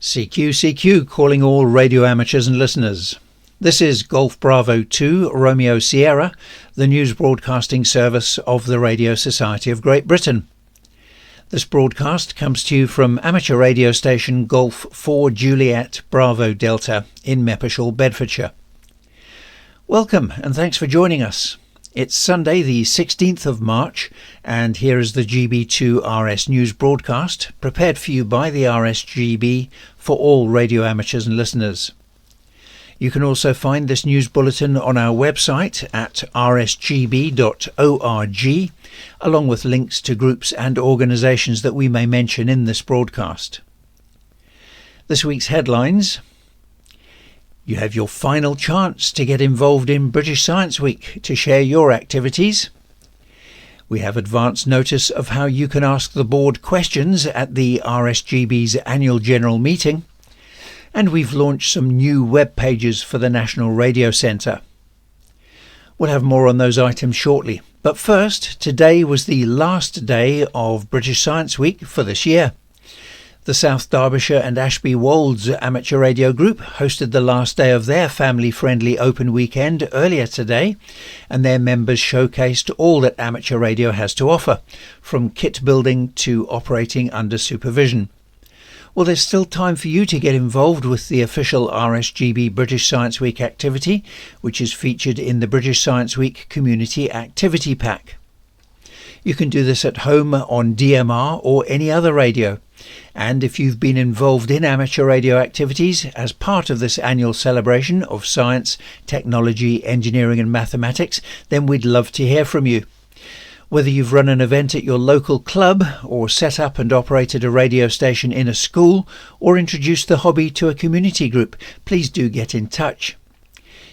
CQ calling all radio amateurs and listeners. This is Golf Bravo 2 Romeo Sierra, the news broadcasting service of the Radio Society of Great Britain. This broadcast comes to you from amateur radio station Golf 4 Juliet Bravo Delta in Meppershall, Bedfordshire. Welcome and thanks for joining us. It's Sunday the 16th of March and here is the GB2RS news broadcast prepared for you by the RSGB for all radio amateurs and listeners. You can also find this news bulletin on our website at rsgb.org along with links to groups and organisations that we may mention in this broadcast. This week's headlines. You have your final chance to get involved in British Science Week to share your activities. We have advance notice of how you can ask the board questions at the RSGB's annual general meeting. And we've launched some new web pages for the National Radio Centre. We'll have more on those items shortly. But first, today was the last day of British Science Week for this year. The South Derbyshire and Ashby Wolds Amateur Radio Group hosted the last day of their family-friendly open weekend earlier today, and their members showcased all that amateur radio has to offer, from kit building to operating under supervision. Well, there's still time for you to get involved with the official RSGB British Science Week activity, which is featured in the British Science Week Community Activity Pack. You can do this at home on DMR or any other radio. And if you've been involved in amateur radio activities as part of this annual celebration of science, technology, engineering and mathematics, then we'd love to hear from you. Whether you've run an event at your local club or set up and operated a radio station in a school or introduced the hobby to a community group, please do get in touch.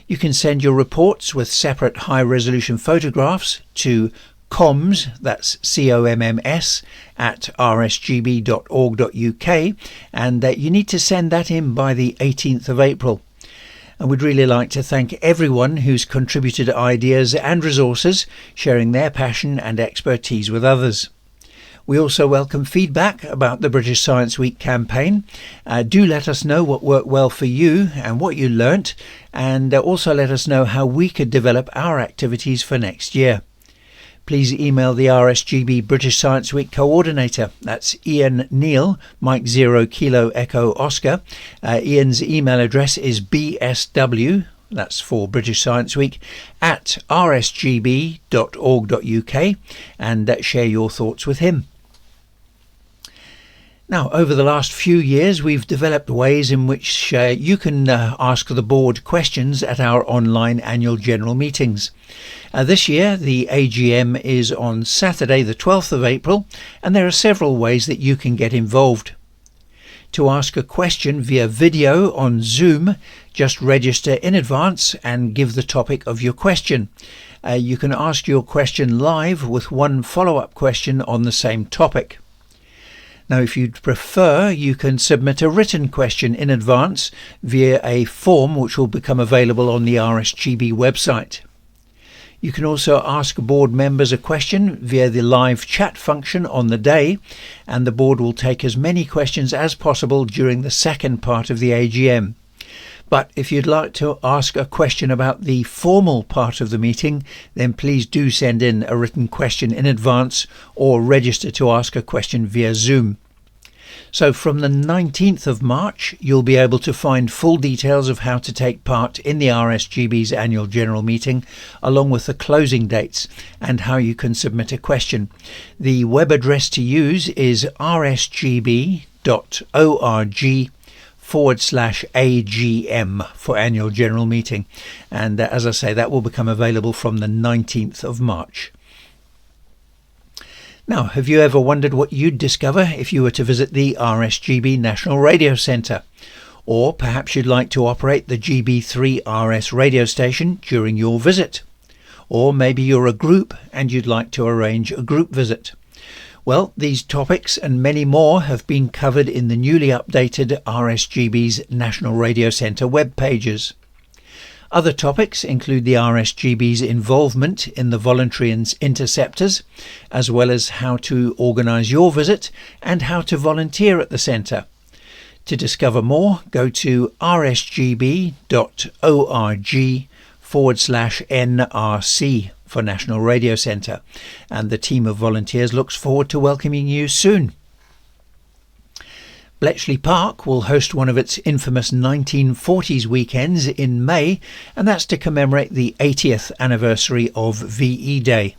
You can send your reports with separate high-resolution photographs to comms, that's COMMS, at rsgb.org.uk, and you need to send that in by the 18th of April. And we'd really like to thank everyone who's contributed ideas and resources, sharing their passion and expertise with others. We also welcome feedback about the British Science Week campaign. Do let us know what worked well for you and what you learnt, and also let us know how we could develop our activities for next year. Please email the RSGB British Science Week coordinator. That's Ian Neal, Mike 0 Kilo Echo Oscar. Ian's email address is bsw, that's for British Science Week, at rsgb.org.uk, and share your thoughts with him. Now, over the last few years, we've developed ways in which you can ask the board questions at our online annual general meetings. This year, the AGM is on Saturday, the 12th of April, and there are several ways that you can get involved. To ask a question via video on Zoom, just register in advance and give the topic of your question. You can ask your question live with one follow-up question on the same topic. Now, if you'd prefer, you can submit a written question in advance via a form which will become available on the RSGB website. You can also ask board members a question via the live chat function on the day, and the board will take as many questions as possible during the second part of the AGM. But if you'd like to ask a question about the formal part of the meeting, then please do send in a written question in advance or register to ask a question via Zoom. So from the 19th of March, you'll be able to find full details of how to take part in the RSGB's annual general meeting, along with the closing dates and how you can submit a question. The web address to use is rsgb.org/AGM for annual general meeting, and as I say, that will become available from the 19th of March. Now, have you ever wondered what you'd discover if you were to visit the RSGB National Radio Centre? Or perhaps you'd like to operate the GB2RS radio station during your visit? Or maybe you're a group and you'd like to arrange a group visit? Well, these topics and many more have been covered in the newly updated RSGB's National Radio Centre web pages. Other topics include the RSGB's involvement in the voluntary interceptors, as well as how to organise your visit and how to volunteer at the centre. To discover more, go to rsgb.org/NRC for National Radio Centre, and the team of volunteers looks forward to welcoming you soon. Bletchley Park will host one of its infamous 1940s weekends in May, and that's to commemorate the 80th anniversary of VE Day.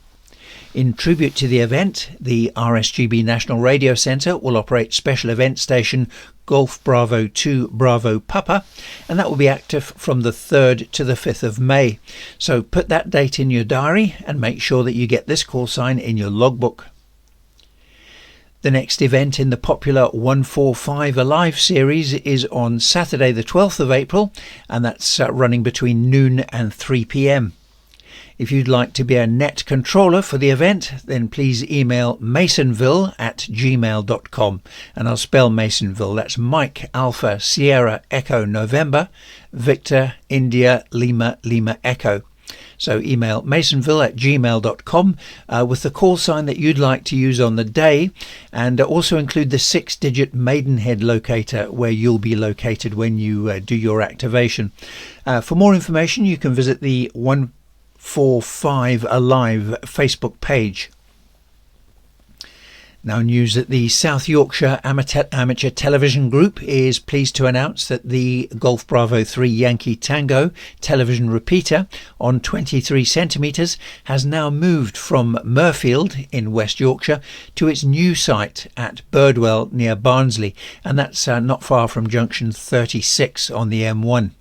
In tribute to the event, the RSGB National Radio Centre will operate special event station Golf Bravo 2 Bravo Papa, and that will be active from the 3rd to the 5th of May. So put that date in your diary and make sure that you get this call sign in your logbook. The next event in the popular 145 Alive series is on Saturday the 12th of April, and that's running between noon and 3 p.m. If you'd like to be a net controller for the event, then please email masonville@gmail.com, and I'll spell Masonville. That's Mike Alpha Sierra Echo November Victor India Lima Lima Echo. So email masonville@gmail.com with the call sign that you'd like to use on the day, and also include the 6-digit Maidenhead locator where you'll be located when you do your activation. For more information, you can visit the 145 Alive Facebook page. Now, news that the South Yorkshire Amateur Television Group is pleased to announce that the Golf Bravo 3 Yankee Tango television repeater on 23 centimetres has now moved from Murfield in West Yorkshire to its new site at Birdwell near Barnsley, and that's not far from junction 36 on the M1.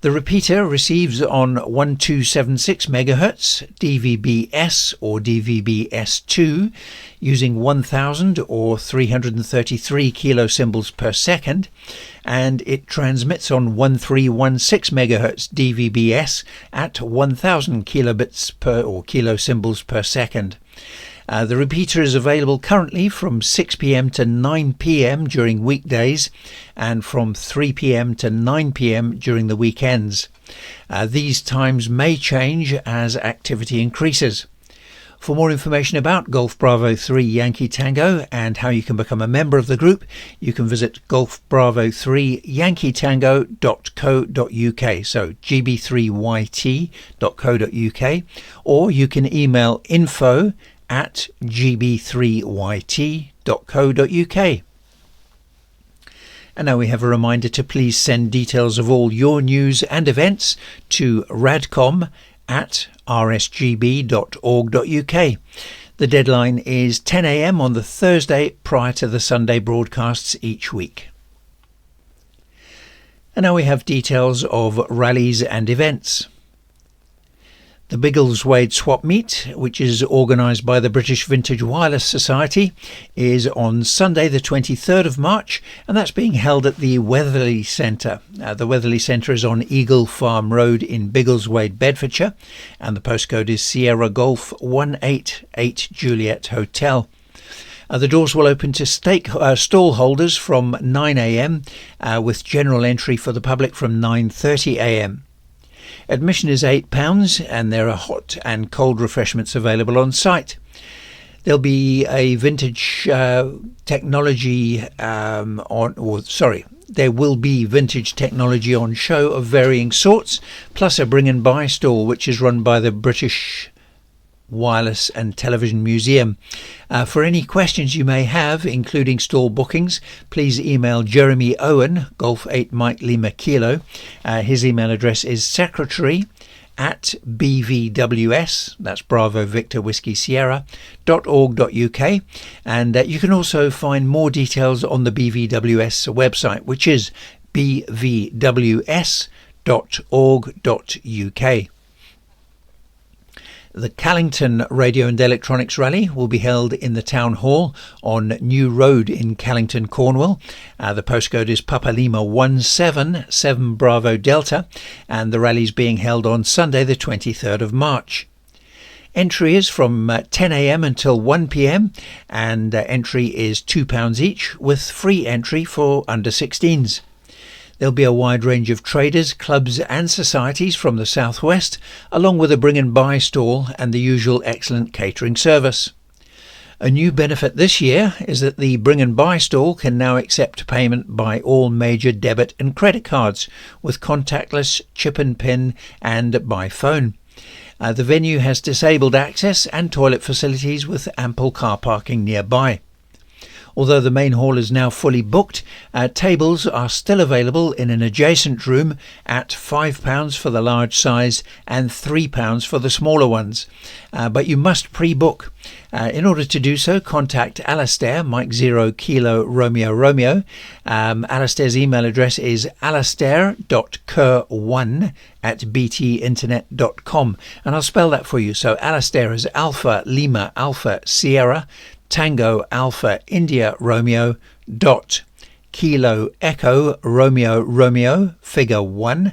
The repeater receives on 1276 MHz DVB-S or DVB-S2 using 1000 or 333 kilosymbols per second, and it transmits on 1316 MHz DVB-S at 1000 kilobits per or kilosymbols per second. The repeater is available currently from 6 p.m. to 9 p.m. during weekdays and from 3 p.m. to 9 p.m. during the weekends. These times may change as activity increases. For more information about Golf Bravo 3 Yankee Tango and how you can become a member of the group, you can visit golfbravo3yankeetango.co.uk, so gb3yt.co.uk, or you can email info@gb3yt.co.uk. And now we have a reminder to please send details of all your news and events to radcom@rsgb.org.uk. The deadline is 10 a.m. on the Thursday prior to the Sunday broadcasts each week. And now we have details of rallies and events. The Biggleswade Swap Meet, which is organised by the British Vintage Wireless Society, is on Sunday the 23rd of March, and that's being held at the Weatherly Centre. The Weatherly Centre is on Eagle Farm Road in Biggleswade, Bedfordshire, and the postcode is Sierra Golf 188 Juliet Hotel. The doors will open to stall holders from 9 a.m, with general entry for the public from 9:30 a.m. Admission is £8, and there are hot and cold refreshments available on site. There'll be a vintage technology there will be vintage technology on show of varying sorts, plus a bring and buy stall which is run by the British Wireless and Television Museum. For any questions you may have, including stall bookings, please email Jeremy Owen, Golf 8 Mike Lima Kilo. His email address is secretary@bvws, that's Bravo Victor Whiskey Sierra, .org.uk, and you can also find more details on the BVWS website, which is bvws.org.uk. The Callington Radio and Electronics Rally will be held in the Town Hall on New Road in Callington, Cornwall. The postcode is Papa Lima 177 Bravo Delta, and the rally is being held on Sunday the 23rd of March. Entry is from 10 a.m. until 1 p.m, and entry is £2 each, with free entry for under 16s. There'll be a wide range of traders, clubs and societies from the southwest, along with a bring and buy stall and the usual excellent catering service. A new benefit this year is that the Bring and Buy stall can now accept payment by all major debit and credit cards with contactless, chip and PIN and by phone. The venue has disabled access and toilet facilities with ample car parking nearby. Although the main hall is now fully booked, tables are still available in an adjacent room at £5 for the large size and £3 for the smaller ones. But you must pre-book. In order to do so, contact Alastair, Mike 0 Kilo Romeo Romeo. Alastair's email address is alastair.kerr1@btinternet.com. And I'll spell that for you. So Alastair is Alpha Lima Alpha Sierra Tango Alpha India Romeo dot Kilo Echo Romeo Romeo figure 1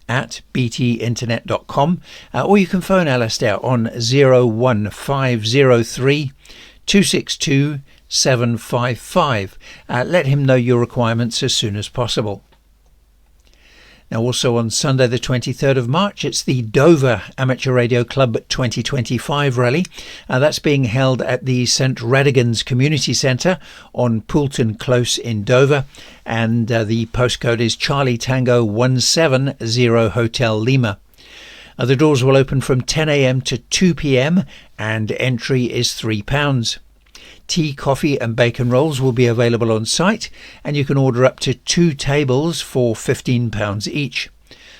at btinternet.com, or you can phone Alastair on 01503 262 755. Let him know your requirements as soon as possible. Now, also on Sunday the 23rd of March, it's the Dover Amateur Radio Club 2025 rally. That's being held at the St Radegans Community Centre on Poulton Close in Dover, and the postcode is Charlie Tango 170 Hotel Lima. The doors will open from 10 a.m. to 2 p.m. and entry is £3. Tea, coffee and bacon rolls will be available on site, and you can order up to 2 tables for £15 each.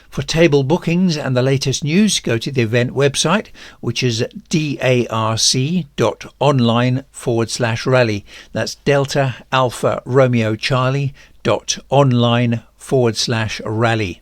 For table bookings and the latest news, go to the event website, which is darc.online/rally. That's Delta Alpha Romeo Charlie.online/rally.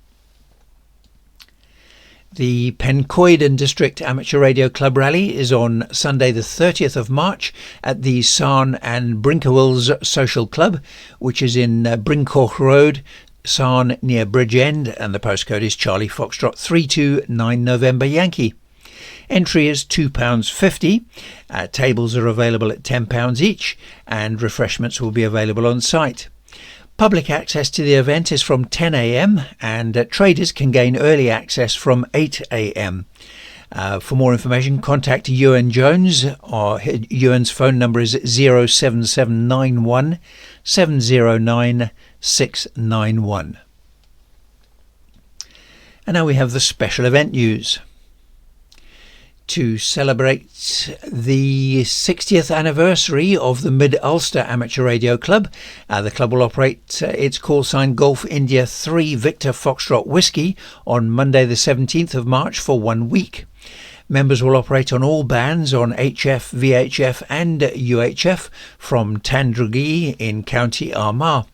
The Pencoeden District Amateur Radio Club Rally is on Sunday the 30th of March at the Sarn and Brinkewills Social Club, which is in Brincoch Road, Sarn near Bridgend, and the postcode is Charlie Foxtrot 329 November Yankee. Entry is £2.50. Tables are available at £10 each, and refreshments will be available on site. Public access to the event is from 10 a.m. and traders can gain early access from 8 a.m. For more information, contact Ewan Jones. Ewan's phone number is 07791 709 691. And now we have the special event news. To celebrate the 60th anniversary of the Mid-Ulster Amateur Radio Club, the club will operate its call sign Golf India 3 Victor Foxtrot Whiskey on Monday the 17th of March for 1 week. Members will operate on all bands on HF, VHF and UHF from Tandragee in County Armagh.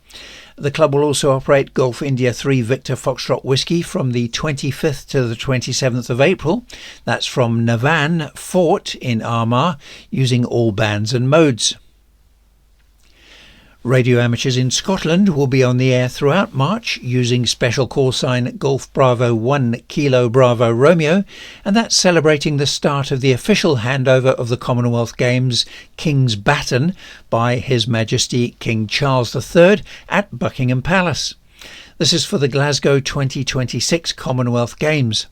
The club will also operate Golf India 3 Victor Foxtrot Whiskey from the 25th to the 27th of April. That's from Navan Fort in Armagh, using all bands and modes. Radio amateurs in Scotland will be on the air throughout March using special call sign Golf Bravo 1 Kilo Bravo Romeo, and that's celebrating the start of the official handover of the Commonwealth Games King's Baton by His Majesty King Charles III at Buckingham Palace. This is for the Glasgow 2026 Commonwealth Games.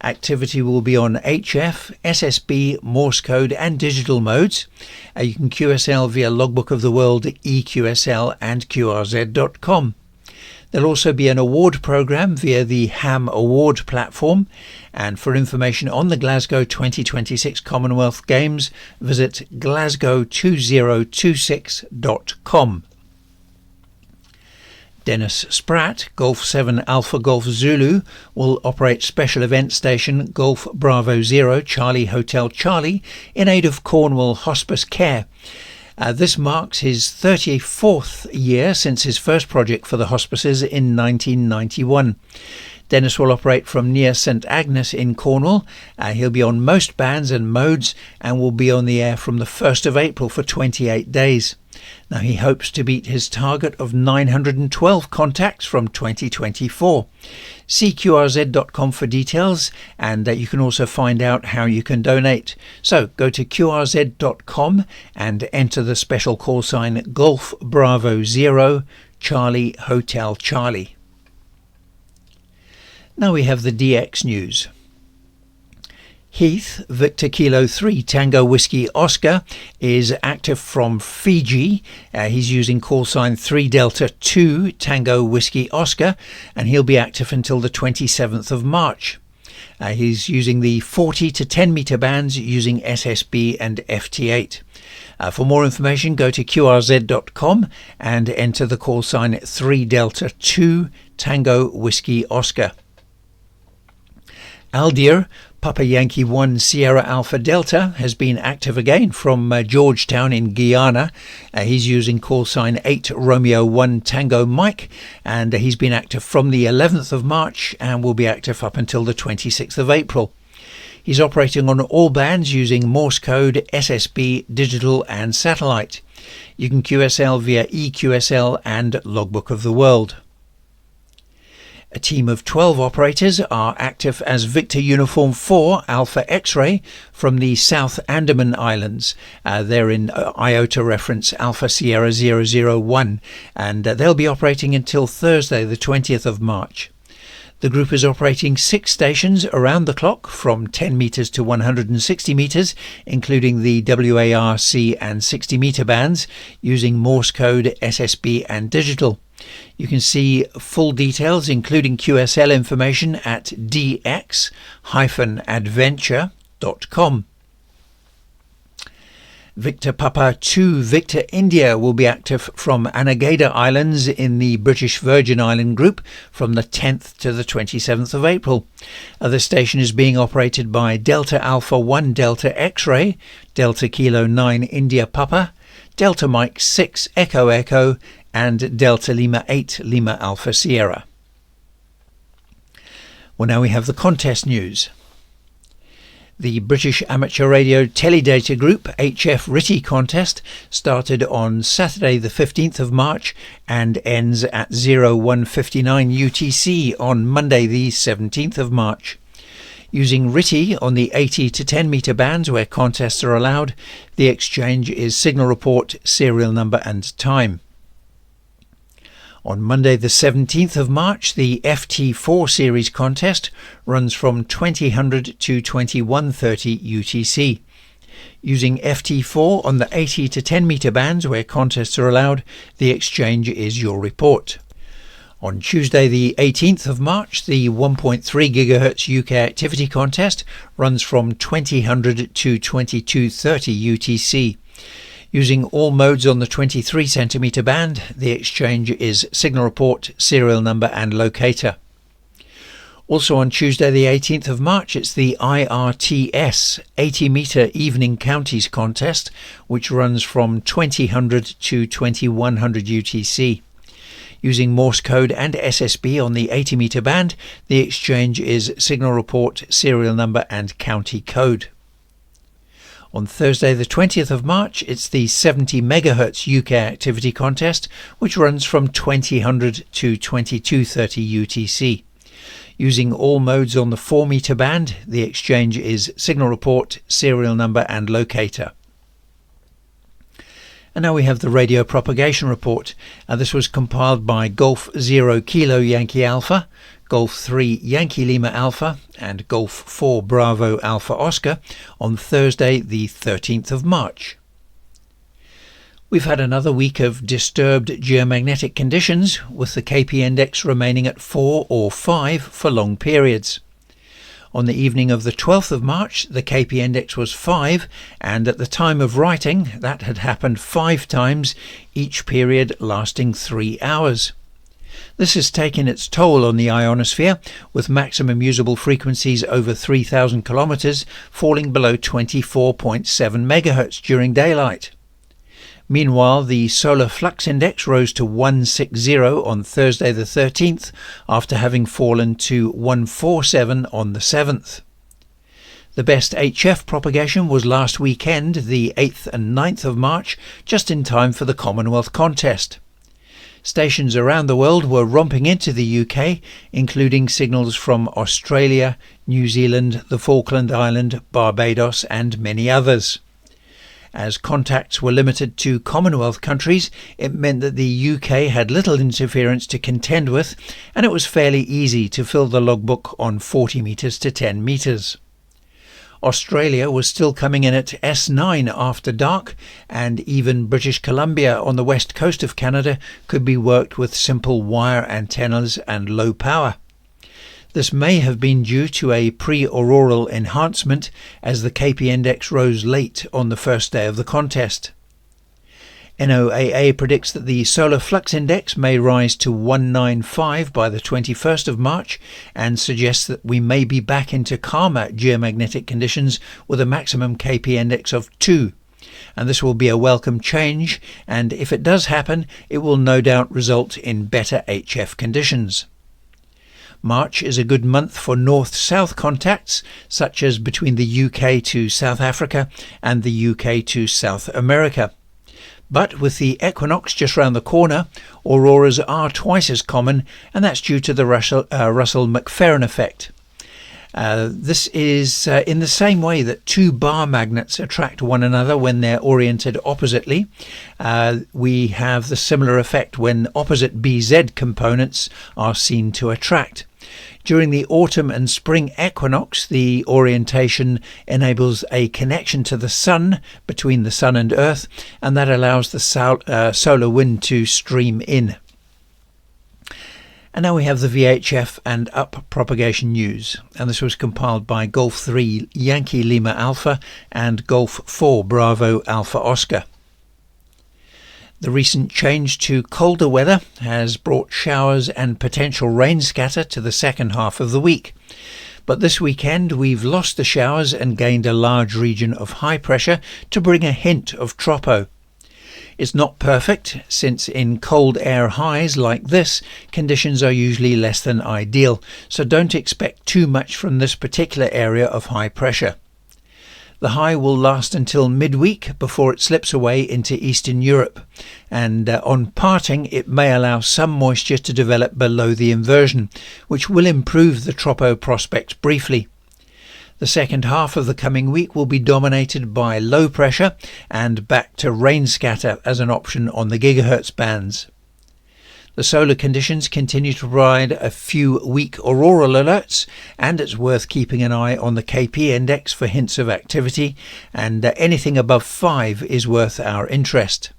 Activity will be on HF, SSB, Morse code and digital modes. You can QSL via Logbook of the World, EQSL and QRZ.com. There'll also be an award programme via the Ham Award platform. And for information on the Glasgow 2026 Commonwealth Games, visit glasgow2026.com. Dennis Spratt, Golf 7 Alpha Golf Zulu, will operate special event station Golf Bravo 0 Charlie Hotel Charlie in aid of Cornwall Hospice Care. This marks his 34th year since his first project for the hospices in 1991. Dennis will operate from near St Agnes in Cornwall. He'll be on most bands and modes and will be on the air from the 1st of April for 28 days. Now, he hopes to beat his target of 912 contacts from 2024. See QRZ.com for details, and you can also find out how you can donate. So go to QRZ.com and enter the special call sign Golf Bravo 0 Charlie Hotel Charlie. Now we have the DX news. Heath, Victor Kilo 3 Tango Whiskey Oscar, is active from Fiji. He's using call sign 3 Delta 2 Tango Whiskey Oscar, and he'll be active until the 27th of March. He's using the 40 to 10 meter bands using SSB and FT8. For more information, go to qrz.com and enter the call sign 3 Delta 2 Tango Whiskey Oscar. Aldir, Papa Yankee 1 Sierra Alpha Delta, has been active again from Georgetown in Guyana. He's using call sign 8 Romeo 1 Tango Mike, and he's been active from the 11th of March and will be active up until the 26th of April. He's operating on all bands using Morse code, SSB, digital and satellite. You can QSL via EQSL and Logbook of the World. A team of 12 operators are active as Victor Uniform 4 Alpha X-Ray from the South Andaman Islands. They're in IOTA reference Alpha Sierra 001, and they'll be operating until Thursday the 20th of March. The group is operating 6 stations around the clock from 10 metres to 160 metres, including the WARC and 60 metre bands, using Morse code, SSB and digital. You can see full details, including QSL information, at dx-adventure.com. Victor Papa 2 Victor India will be active from Anegada Islands in the British Virgin Island group from the 10th to the 27th of April. The station is being operated by Delta Alpha 1 Delta X-Ray, Delta Kilo 9 India Papa, Delta Mike 6 Echo Echo, and Delta Lima 8 Lima Alpha Sierra. Well, now we have the contest news. The British Amateur Radio Teledata Group HF RTTY contest started on Saturday the 15th of March and ends at 01:59 UTC on Monday the 17th of March. Using RTTY on the 80 to 10 meter bands where contests are allowed, the exchange is signal report, serial number and time. On Monday the 17th of March, the FT4 series contest runs from 2000 to 21:30 UTC. Using FT4 on the 80 to 10 meter bands where contests are allowed, the exchange is your report. On Tuesday the 18th of March, the 1.3 GHz UK activity contest runs from 2000 to 22:30 UTC. Using all modes on the 23 centimeter band, the exchange is signal report, serial number and locator. Also on Tuesday the 18th of March, it's the IRTS 80 meter evening counties contest, which runs from 2000 to 2100 UTC. Using Morse code and SSB on the 80 meter band, the exchange is signal report, serial number and county code. On Thursday the 20th of March, it's the 70 MHz UK activity contest, which runs from 2000 to 22:30 UTC. Using all modes on the 4 meter band, the exchange is signal report, serial number and locator. And now we have the radio propagation report. This was compiled by Golf 0 Kilo Yankee Alpha, Golf 3 Yankee Lima Alpha and Golf 4 Bravo Alpha Oscar on Thursday the 13th of March. We've had another week of disturbed geomagnetic conditions, with the KP index remaining at 4 or 5 for long periods. On the evening of the 12th of March, the KP index was 5, and at the time of writing, that had happened 5 times, each period lasting 3 hours. This has taken its toll on the ionosphere, with maximum usable frequencies over 3,000 kilometers falling below 24.7 MHz during daylight. Meanwhile, the solar flux index rose to 160 on Thursday the 13th, after having fallen to 147 on the 7th. The best HF propagation was last weekend, the 8th and 9th of March, just in time for the Commonwealth contest. Stations around the world were romping into the UK, including signals from Australia, New Zealand, the Falkland Islands, Barbados and many others. As contacts were limited to Commonwealth countries, it meant that the UK had little interference to contend with, and it was fairly easy to fill the logbook on 40 metres to 10 metres. Australia was still coming in at S9 after dark, and even British Columbia on the west coast of Canada could be worked with simple wire antennas and low power. This may have been due to a pre-auroral enhancement as the KP index rose late on the first day of the contest. NOAA predicts that the solar flux index may rise to 195 by the 21st of March and suggests that we may be back into calmer geomagnetic conditions with a maximum KP index of 2. And this will be a welcome change, and if it does happen, it will no doubt result in better HF conditions. March is a good month for north-south contacts, such as between the UK to South Africa and the UK to South America. But with the equinox just round the corner, auroras are twice as common, and that's due to the Russell-McFerrin effect. This is in the same way that two bar magnets attract one another when they're oriented oppositely. We have the similar effect when opposite BZ components are seen to attract. During the autumn and spring equinox, the orientation enables a connection to the sun between the sun and earth, and that allows the solar wind to stream in. And now we have the VHF and up propagation news, and this was compiled by Golf 3 Yankee Lima Alpha and Golf 4 Bravo Alpha Oscar. The recent change to colder weather has brought showers and potential rain scatter to the second half of the week. But this weekend we've lost the showers and gained a large region of high pressure to bring a hint of tropo. It's not perfect, since in cold air highs like this, conditions are usually less than ideal, so don't expect too much from this particular area of high pressure. The high will last until midweek before it slips away into Eastern Europe, and on parting it may allow some moisture to develop below the inversion, which will improve the tropo prospects briefly. The second half of the coming week will be dominated by low pressure and back to rain scatter as an option on the gigahertz bands. The solar conditions continue to provide a few weak auroral alerts, and it's worth keeping an eye on the KP index for hints of activity, and anything above 5 is worth our interest.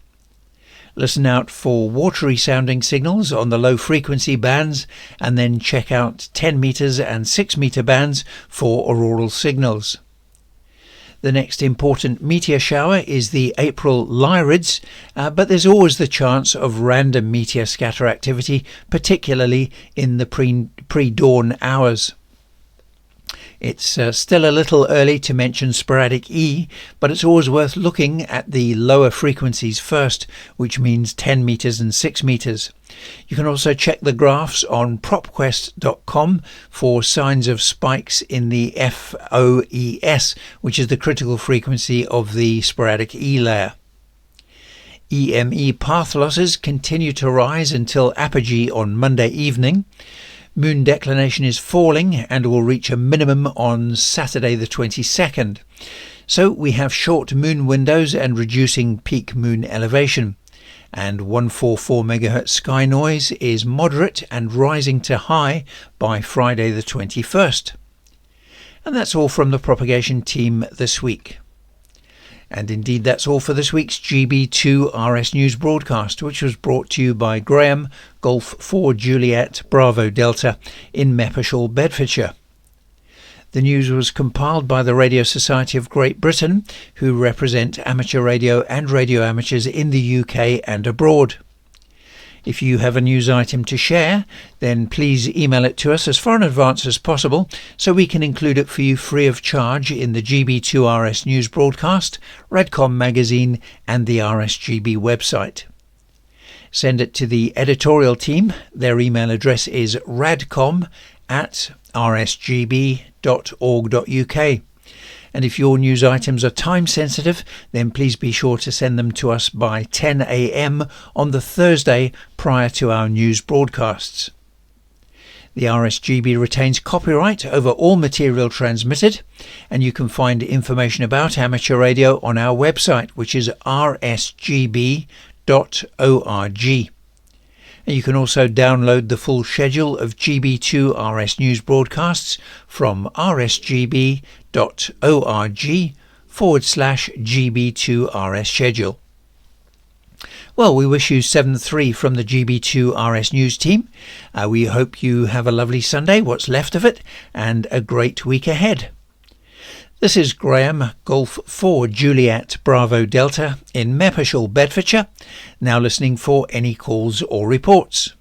Listen out for watery sounding signals on the low frequency bands, and then check out 10 meters and 6 meter bands for auroral signals. The next important meteor shower is the April Lyrids, but there's always the chance of random meteor scatter activity, particularly in the pre-dawn hours. It's still a little early to mention sporadic E, but it's always worth looking at the lower frequencies first, which means 10 meters and 6 meters. You can also check the graphs on propquest.com for signs of spikes in the FOES, which is the critical frequency of the sporadic E layer. EME path losses continue to rise until apogee on Monday evening. Moon declination is falling and will reach a minimum on Saturday the 22nd. So we have short moon windows and reducing peak moon elevation. And 144 MHz sky noise is moderate and rising to high by Friday the 21st. And that's all from the propagation team this week. And indeed that's all for this week's GB2RS news broadcast, which was brought to you by Graham, Golf 4 Juliet Bravo Delta in Meppershall, Bedfordshire. The news was compiled by the Radio Society of Great Britain, who represent amateur radio and radio amateurs in the UK and abroad. If you have a news item to share, then please email it to us as far in advance as possible so we can include it for you free of charge in the GB2RS news broadcast, Radcom magazine and the RSGB website. Send it to the editorial team. Their email address is radcom@rsgb.org.uk. And if your news items are time sensitive, then please be sure to send them to us by 10 a.m. on the Thursday prior to our news broadcasts. The RSGB retains copyright over all material transmitted, and you can find information about amateur radio on our website, which is rsgb.org. And you can also download the full schedule of GB2RS news broadcasts from rsgb.org/GB2RS schedule. Well, we wish you 7-3 from the GB2RS news team. We hope you have a lovely Sunday, what's left of it, and a great week ahead. This is Graham, Golf 4 Juliet Bravo Delta in Meppershall, Bedfordshire, now listening for any calls or reports.